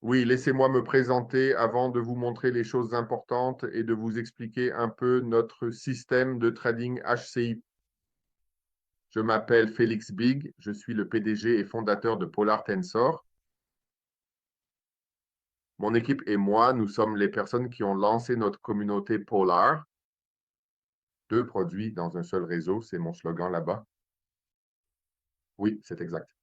Oui, laissez-moi me présenter avant de vous montrer les choses importantes et de vous expliquer un peu notre système de trading HCI. Je m'appelle Félix Big, je suis le PDG et fondateur de Polar Tensor. Mon équipe et moi, nous sommes les personnes qui ont lancé notre communauté Polar. Deux produits dans un seul réseau, c'est mon slogan là-bas. Oui, c'est exact.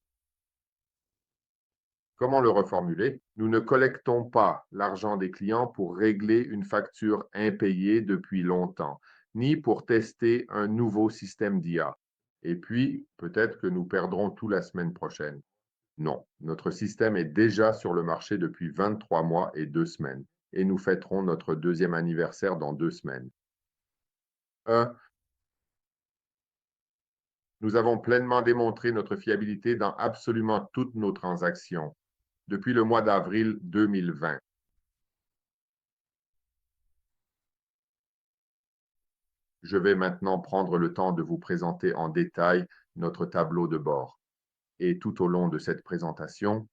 Comment le reformuler? Nous ne collectons pas l'argent des clients pour régler une facture impayée depuis longtemps, ni pour tester un nouveau système d'IA. Et puis, peut-être que nous perdrons tout la semaine prochaine. Non, notre système est déjà sur le marché depuis 23 mois et 2 semaines, et nous fêterons notre deuxième anniversaire dans 2 semaines. Nous avons pleinement démontré notre fiabilité dans absolument toutes nos transactions depuis le mois d'avril 2020. Je vais maintenant prendre le temps de vous présenter en détail notre tableau de bord. Et tout au long de cette présentation,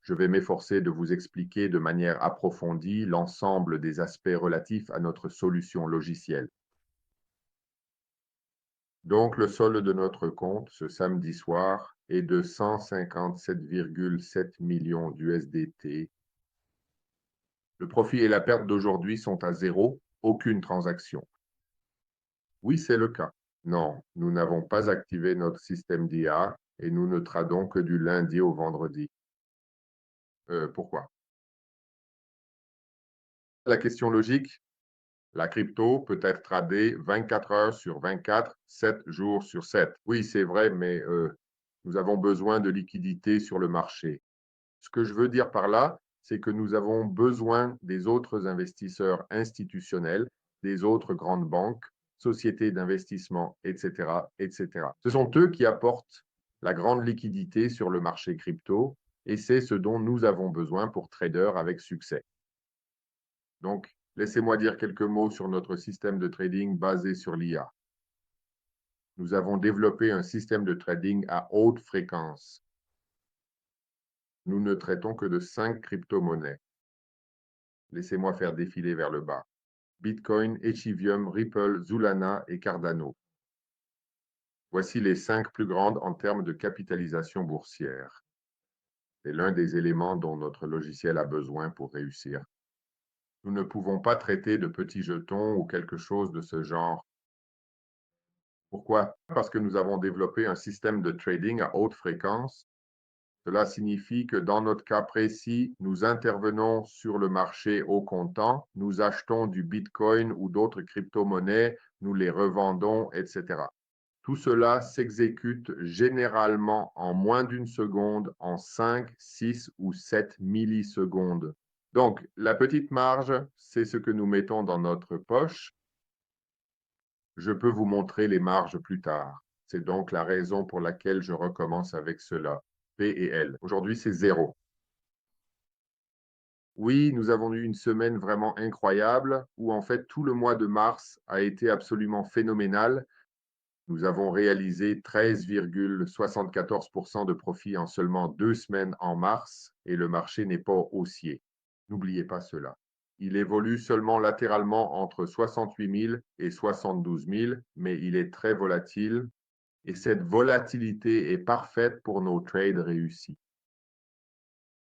je vais m'efforcer de vous expliquer de manière approfondie l'ensemble des aspects relatifs à notre solution logicielle. Donc, le solde de notre compte ce samedi soir est de 157,7 millions d'USDT. Le profit et la perte d'aujourd'hui sont à zéro, aucune transaction. Oui, c'est le cas. Non, nous n'avons pas activé notre système d'IA et nous ne tradons que du lundi au vendredi. Pourquoi? La question logique, la crypto peut être tradée 24 heures sur 24, 7 jours sur 7. Oui, c'est vrai, mais nous avons besoin de liquidités sur le marché. Ce que je veux dire par là, c'est que nous avons besoin des autres investisseurs institutionnels, des autres grandes banques, sociétés d'investissement, etc., etc. Ce sont eux qui apportent la grande liquidité sur le marché crypto et c'est ce dont nous avons besoin pour traders avec succès. Donc, laissez-moi dire quelques mots sur notre système de trading basé sur l'IA. Nous avons développé un système de trading à haute fréquence. Nous ne traitons que de 5 crypto-monnaies. Laissez-moi faire défiler vers le bas. Bitcoin, Ethereum, Ripple, Zulana et Cardano. Voici les 5 plus grandes en termes de capitalisation boursière. C'est l'un des éléments dont notre logiciel a besoin pour réussir. Nous ne pouvons pas traiter de petits jetons ou quelque chose de ce genre. Pourquoi? Parce que nous avons développé un système de trading à haute fréquence. Cela signifie que dans notre cas précis, nous intervenons sur le marché au comptant, nous achetons du Bitcoin ou d'autres crypto-monnaies, nous les revendons, etc. Tout cela s'exécute généralement en moins d'une seconde, en 5, 6 ou 7 millisecondes. Donc, la petite marge, c'est ce que nous mettons dans notre poche. Je peux vous montrer les marges plus tard. C'est donc la raison pour laquelle je recommence avec cela. P et L. Aujourd'hui, c'est zéro. Oui, nous avons eu une semaine vraiment incroyable où en fait tout le mois de mars a été absolument phénoménal. Nous avons réalisé 13,74% de profit en seulement 2 semaines en mars et le marché n'est pas haussier. N'oubliez pas cela. Il évolue seulement latéralement entre 68 000 et 72 000, mais il est très volatile et cette volatilité est parfaite pour nos trades réussis.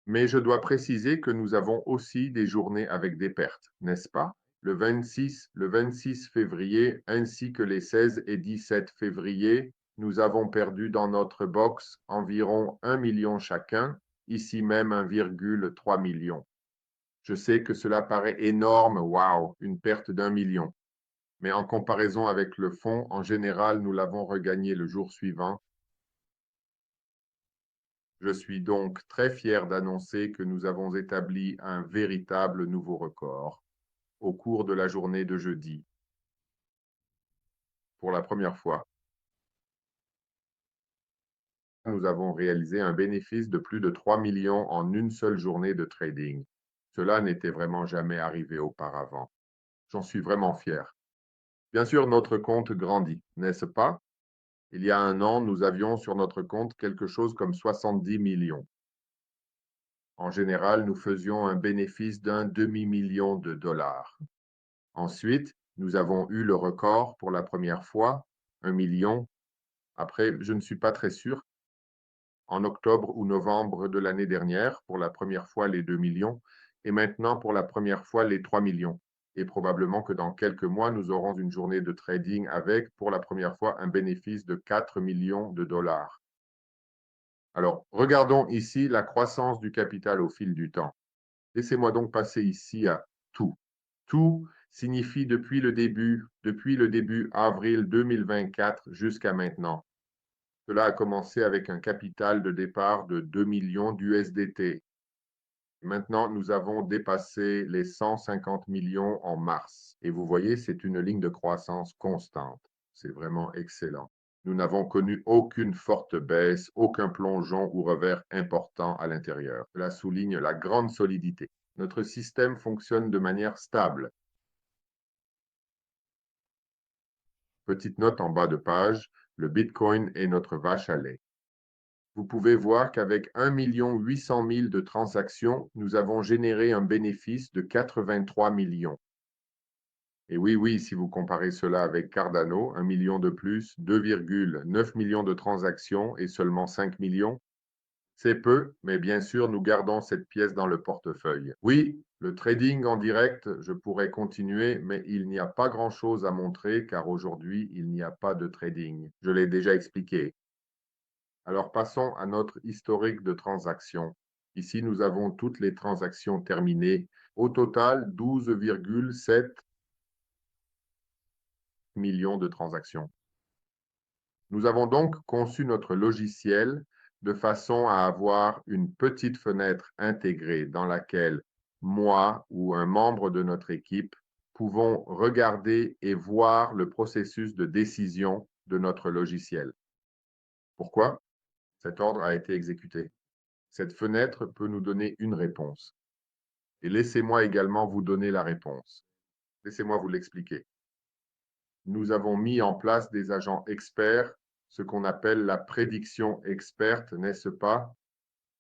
Mais je dois préciser que nous avons aussi des journées avec des pertes, n'est-ce pas? Le 26 février ainsi que les 16 et 17 février, nous avons perdu dans notre box environ 1 million chacun, ici même 1,3 million. Je sais que cela paraît énorme, waouh, une perte d'1 million. Mais en comparaison avec le fonds, en général, nous l'avons regagné le jour suivant. Je suis donc très fier d'annoncer que nous avons établi un véritable nouveau record au cours de la journée de jeudi. Pour la première fois, nous avons réalisé un bénéfice de plus de 3 millions en une seule journée de trading. Cela n'était vraiment jamais arrivé auparavant. J'en suis vraiment fier. Bien sûr, notre compte grandit, n'est-ce pas? Il y a un an, nous avions sur notre compte quelque chose comme 70 millions. En général, nous faisions un bénéfice d'un demi-million de dollars. Ensuite, nous avons eu le record pour la première fois, 1 million. Après, je ne suis pas très sûr, en octobre ou novembre de l'année dernière, pour la première fois les 2 millions, et maintenant pour la première fois les 3 millions. Et probablement que dans quelques mois, nous aurons une journée de trading avec, pour la première fois, un bénéfice de 4 millions de dollars. Alors, regardons ici la croissance du capital au fil du temps. Laissez-moi donc passer ici à tout. Tout signifie depuis le début avril 2024 jusqu'à maintenant. Cela a commencé avec un capital de départ de 2 millions d'USDT. Maintenant, nous avons dépassé les 150 millions en mars. Et vous voyez, c'est une ligne de croissance constante. C'est vraiment excellent. Nous n'avons connu aucune forte baisse, aucun plongeon ou revers important à l'intérieur. Cela souligne la grande solidité. Notre système fonctionne de manière stable. Petite note en bas de page, le Bitcoin est notre vache à lait. Vous pouvez voir qu'avec 1 800 000 de transactions, nous avons généré un bénéfice de 83 millions. Et oui, si vous comparez cela avec Cardano, 1 million de plus, 2,9 millions de transactions et seulement 5 millions, c'est peu, mais bien sûr, nous gardons cette pièce dans le portefeuille. Oui, le trading en direct, je pourrais continuer, mais il n'y a pas grand-chose à montrer car aujourd'hui, il n'y a pas de trading. Je l'ai déjà expliqué. Alors passons à notre historique de transactions. Ici, nous avons toutes les transactions terminées. Au total, 12,7 millions de transactions. Nous avons donc conçu notre logiciel de façon à avoir une petite fenêtre intégrée dans laquelle moi ou un membre de notre équipe pouvons regarder et voir le processus de décision de notre logiciel. Pourquoi cet ordre a été exécuté? Cette fenêtre peut nous donner une réponse. Et laissez-moi également vous donner la réponse. Laissez-moi vous l'expliquer. Nous avons mis en place des agents experts, ce qu'on appelle la prédiction experte, n'est-ce pas?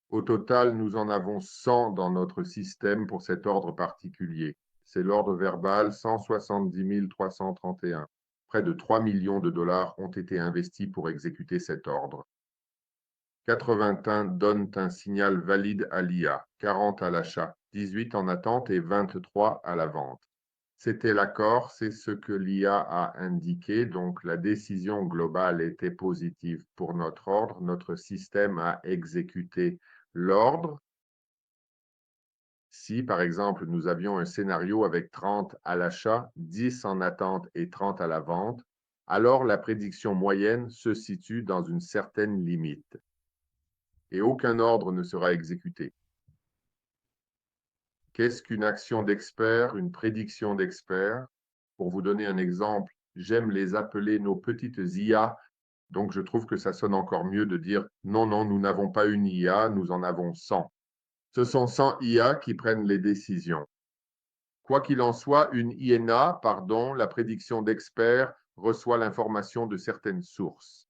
Au total, nous en avons 100 dans notre système pour cet ordre particulier. C'est l'ordre verbal 170 331. Près de 3 millions de dollars ont été investis pour exécuter cet ordre. 81 donnent un signal valide à l'IA, 40 à l'achat, 18 en attente et 23 à la vente. C'était l'accord, c'est ce que l'IA a indiqué, donc la décision globale était positive pour notre ordre. Notre système a exécuté l'ordre. Si, par exemple, nous avions un scénario avec 30 à l'achat, 10 en attente et 30 à la vente, alors la prédiction moyenne se situe dans une certaine limite et aucun ordre ne sera exécuté. Qu'est-ce qu'une action d'expert, une prédiction d'expert? Pour vous donner un exemple, j'aime les appeler nos petites IA, donc je trouve que ça sonne encore mieux de dire non, nous n'avons pas une IA, nous en avons 100. Ce sont 100 IA qui prennent les décisions. Quoi qu'il en soit, une INA, la prédiction d'expert, reçoit l'information de certaines sources.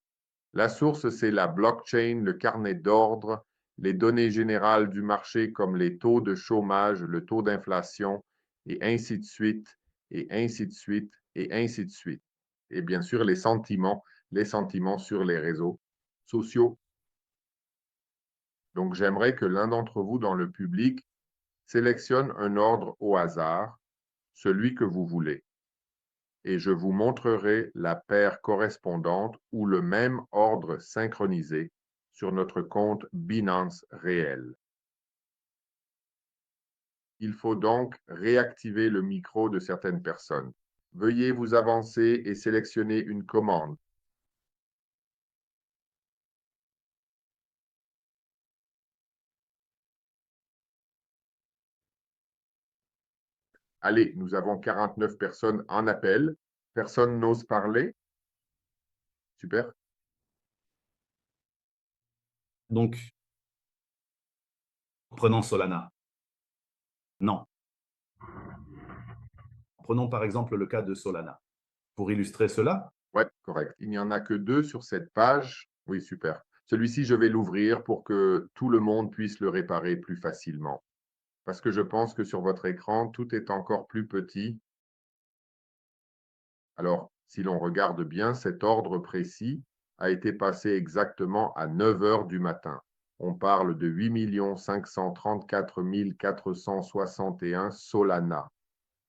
La source, c'est la blockchain, le carnet d'ordre, les données générales du marché comme les taux de chômage, le taux d'inflation, et ainsi de suite, et ainsi de suite, et ainsi de suite. Et bien sûr, les sentiments sur les réseaux sociaux. Donc, j'aimerais que l'un d'entre vous dans le public sélectionne un ordre au hasard, celui que vous voulez. Et je vous montrerai la paire correspondante ou le même ordre synchronisé sur notre compte Binance réel. Il faut donc réactiver le micro de certaines personnes. Veuillez vous avancer et sélectionner une commande. Allez, nous avons 49 personnes en appel. Personne n'ose parler. Super. Donc, prenons Solana. Non. Prenons par exemple le cas de Solana. Pour illustrer cela, Ouais, correct. Il n'y en a que 2 sur cette page. Oui, super. Celui-ci, je vais l'ouvrir pour que tout le monde puisse le réparer plus facilement. Parce que je pense que sur votre écran, tout est encore plus petit. Alors, si l'on regarde bien, cet ordre précis a été passé exactement à 9 heures du matin. On parle de 8 534 461 Solana,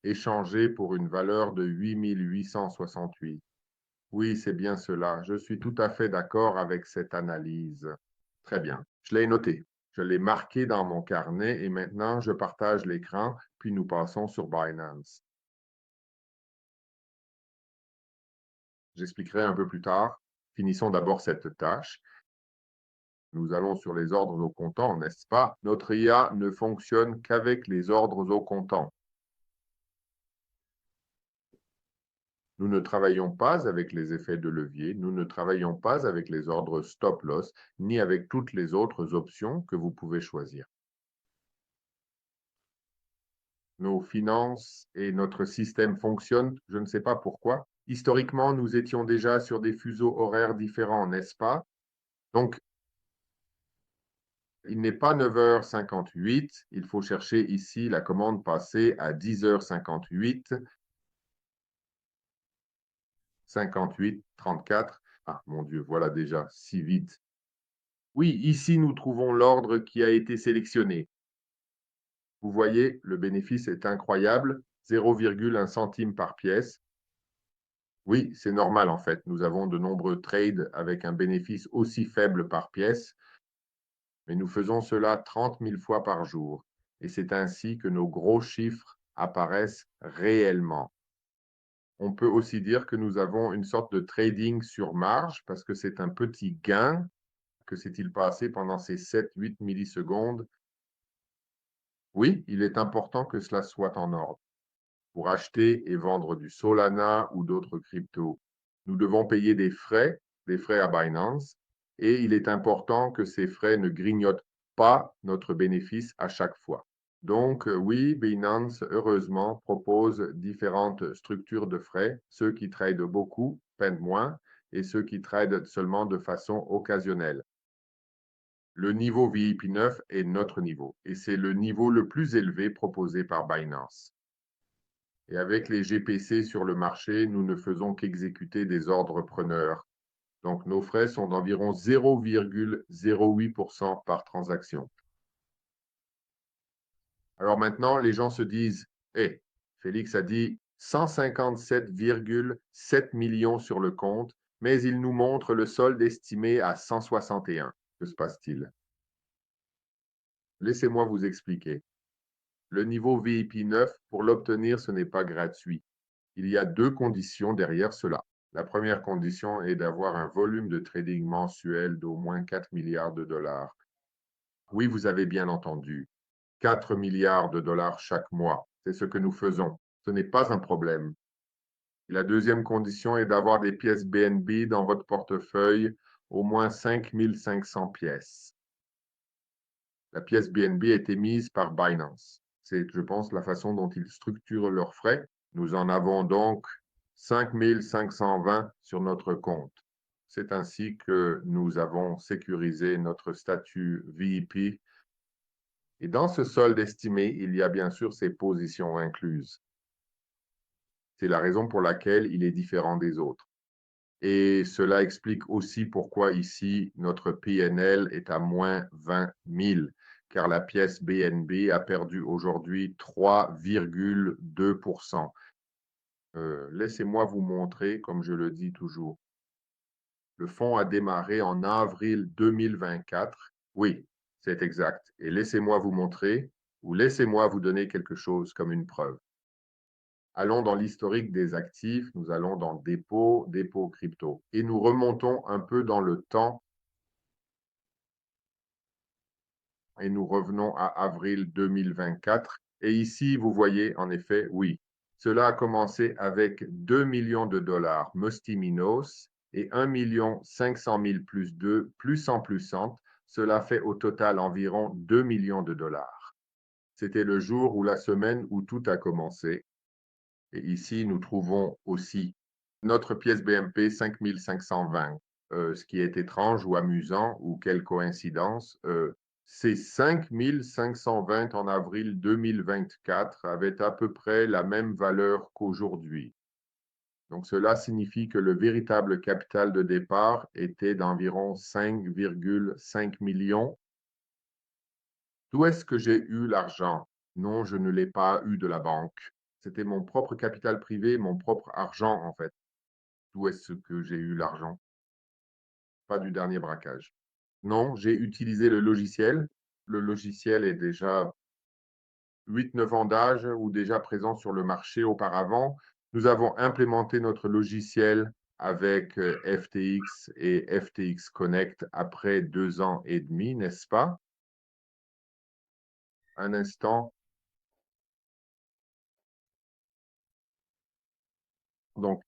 échangés pour une valeur de 8 868. Oui, c'est bien cela. Je suis tout à fait d'accord avec cette analyse. Très bien. Je l'ai noté. Je l'ai marqué dans mon carnet et maintenant je partage l'écran, puis nous passons sur Binance. J'expliquerai un peu plus tard. Finissons d'abord cette tâche. Nous allons sur les ordres au comptant, n'est-ce pas? Notre IA ne fonctionne qu'avec les ordres au comptant. Nous ne travaillons pas avec les effets de levier, nous ne travaillons pas avec les ordres stop-loss, ni avec toutes les autres options que vous pouvez choisir. Nos finances et notre système fonctionnent, je ne sais pas pourquoi. Historiquement, nous étions déjà sur des fuseaux horaires différents, n'est-ce pas? Donc, il n'est pas 9h58, il faut chercher ici la commande passée à 10h58, 58, 34. Ah, mon Dieu, voilà déjà si vite. Oui, ici, nous trouvons l'ordre qui a été sélectionné. Vous voyez, le bénéfice est incroyable, 0,1 centime par pièce. Oui, c'est normal en fait. Nous avons de nombreux trades avec un bénéfice aussi faible par pièce, mais nous faisons cela 30 000 fois par jour. Et c'est ainsi que nos gros chiffres apparaissent réellement. On peut aussi dire que nous avons une sorte de trading sur marge parce que c'est un petit gain. Que s'est-il passé pendant ces 7-8 millisecondes? Oui, il est important que cela soit en ordre. Pour acheter et vendre du Solana ou d'autres cryptos, nous devons payer des frais à Binance, et il est important que ces frais ne grignotent pas notre bénéfice à chaque fois. Donc, oui, Binance, heureusement, propose différentes structures de frais. Ceux qui tradent beaucoup paient moins et ceux qui tradent seulement de façon occasionnelle. Le niveau VIP 9 est notre niveau et c'est le niveau le plus élevé proposé par Binance. Et avec les GPC sur le marché, nous ne faisons qu'exécuter des ordres preneurs. Donc, nos frais sont d'environ 0,08% par transaction. Alors maintenant, les gens se disent, hé, Félix a dit 157,7 millions sur le compte, mais il nous montre le solde estimé à 161. Que se passe-t-il? Laissez-moi vous expliquer. Le niveau VIP 9, pour l'obtenir, ce n'est pas gratuit. Il y a deux conditions derrière cela. La première condition est d'avoir un volume de trading mensuel d'au moins 4 milliards de dollars. Oui, vous avez bien entendu. 4 milliards de dollars chaque mois. C'est ce que nous faisons. Ce n'est pas un problème. Et la deuxième condition est d'avoir des pièces BNB dans votre portefeuille, au moins 5 500 pièces. La pièce BNB est émise par Binance. C'est, je pense, la façon dont ils structurent leurs frais. Nous en avons donc 5 520 sur notre compte. C'est ainsi que nous avons sécurisé notre statut VIP. Et dans ce solde estimé, il y a bien sûr ces positions incluses. C'est la raison pour laquelle il est différent des autres. Et cela explique aussi pourquoi ici, notre PNL est à moins 20 000, car la pièce BNB a perdu aujourd'hui 3,2%. Laissez-moi vous montrer, comme je le dis toujours. Le fonds a démarré en avril 2024. Oui, c'est exact. Et laissez-moi vous montrer, ou laissez-moi vous donner quelque chose comme une preuve. Allons dans l'historique des actifs, nous allons dans dépôt, dépôt crypto. Et nous remontons un peu dans le temps et nous revenons à avril 2024. Et ici, vous voyez, en effet, oui, cela a commencé avec 2 millions de dollars Mostiminos et 1 500 000 plus 2, plus 100 plus 100. Cela fait au total environ 2 millions de dollars. C'était le jour ou la semaine où tout a commencé. Et ici, nous trouvons aussi notre pièce BMP 5520. ce qui est étrange ou amusant, ou quelle coïncidence, ces 5520 en avril 2024 avaient à peu près la même valeur qu'aujourd'hui. Donc, cela signifie que le véritable capital de départ était d'environ 5,5 millions. D'où est-ce que j'ai eu l'argent? Non, je ne l'ai pas eu de la banque. C'était mon propre capital privé, mon propre argent, en fait. D'où est-ce que j'ai eu l'argent? Pas du dernier braquage. Non, j'ai utilisé le logiciel. Le logiciel est déjà 8-9 ans d'âge ou déjà présent sur le marché auparavant. Nous avons implémenté notre logiciel avec FTX et FTX Connect après 2 ans et demi, n'est-ce pas? Un instant. Donc,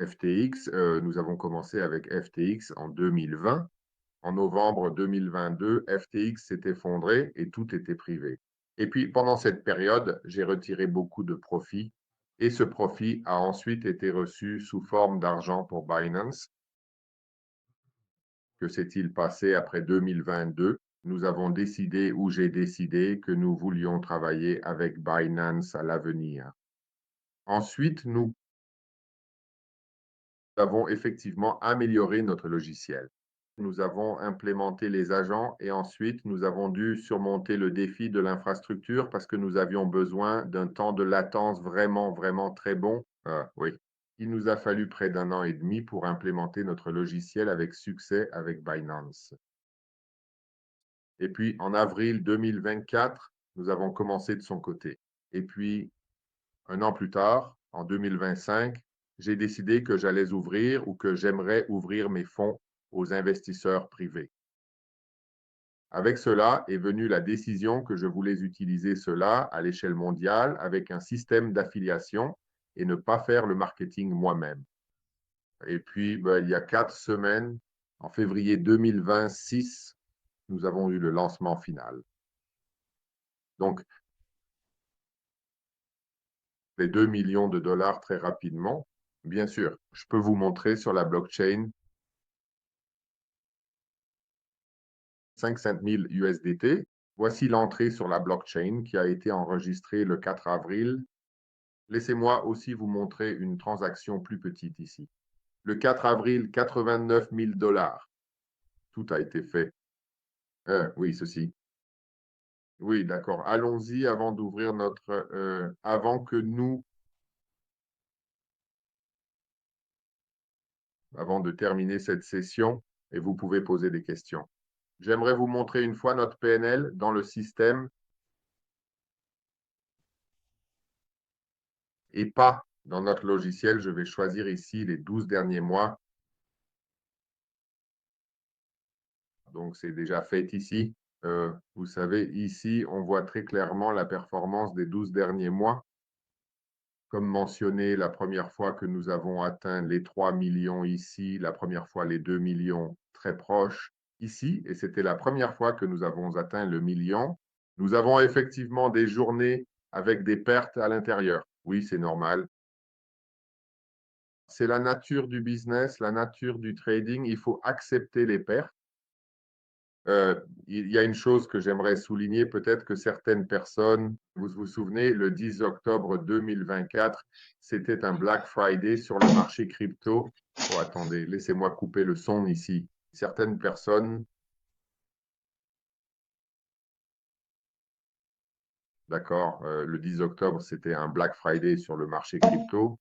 FTX, nous avons commencé avec FTX en 2020. En novembre 2022, FTX s'est effondré et tout était privé. Et puis, pendant cette période, j'ai retiré beaucoup de profits et ce profit a ensuite été reçu sous forme d'argent pour Binance. Que s'est-il passé après 2022? Nous avons décidé, ou j'ai décidé, que nous voulions travailler avec Binance à l'avenir. Ensuite, nous avons effectivement amélioré notre logiciel. Nous avons implémenté les agents et ensuite nous avons dû surmonter le défi de l'infrastructure parce que nous avions besoin d'un temps de latence vraiment, vraiment très bon. Oui, il nous a fallu près d'un an et demi pour implémenter notre logiciel avec succès avec Binance. Et puis en avril 2024, nous avons commencé de son côté. Et puis un an plus tard, en 2025, j'ai décidé que j'allais ouvrir ou que j'aimerais ouvrir mes fonds aux investisseurs privés. Avec cela est venue la décision que je voulais utiliser cela à l'échelle mondiale avec un système d'affiliation et ne pas faire le marketing moi-même. Et puis, il y a 4 semaines, en février 2026, nous avons eu le lancement final. Donc, les 2 millions de dollars très rapidement. Bien sûr, je peux vous montrer sur la blockchain 500 000 USDT. Voici l'entrée sur la blockchain qui a été enregistrée le 4 avril. Laissez-moi aussi vous montrer une transaction plus petite ici. Le 4 avril, 89 000 dollars. Tout a été fait. Oui, ceci. Oui, d'accord. Allons-y avant d'ouvrir notre... avant de terminer cette session, et vous pouvez poser des questions. J'aimerais vous montrer une fois notre PNL dans le système et pas dans notre logiciel. Je vais choisir ici les 12 derniers mois. Donc, c'est déjà fait ici. Vous savez, ici, on voit très clairement la performance des 12 derniers mois. Comme mentionné, la première fois que nous avons atteint les 3 millions ici, la première fois les 2 millions très proches ici, et c'était la première fois que nous avons atteint le million. Nous avons effectivement des journées avec des pertes à l'intérieur. Oui, c'est normal. C'est la nature du business, la nature du trading. Il faut accepter les pertes. Il y a une chose que j'aimerais souligner, peut-être que certaines personnes, vous vous souvenez, le 10 octobre 2024, c'était un Black Friday sur le marché crypto. Oh, attendez, laissez-moi couper le son ici. Certaines personnes, d'accord, le 10 octobre, c'était un Black Friday sur le marché crypto.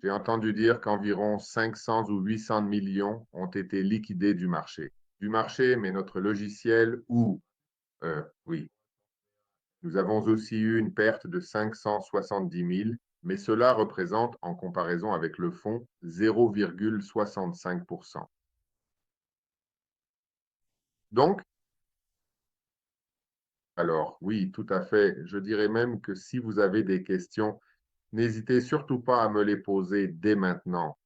J'ai entendu dire qu'environ 500 ou 800 millions ont été liquidés du marché. Du marché, mais notre logiciel où, oui, nous avons aussi eu une perte de 570 000, mais cela représente, en comparaison avec le fonds, 0,65%. Donc, alors oui, tout à fait. Je dirais même que si vous avez des questions, n'hésitez surtout pas à me les poser dès maintenant.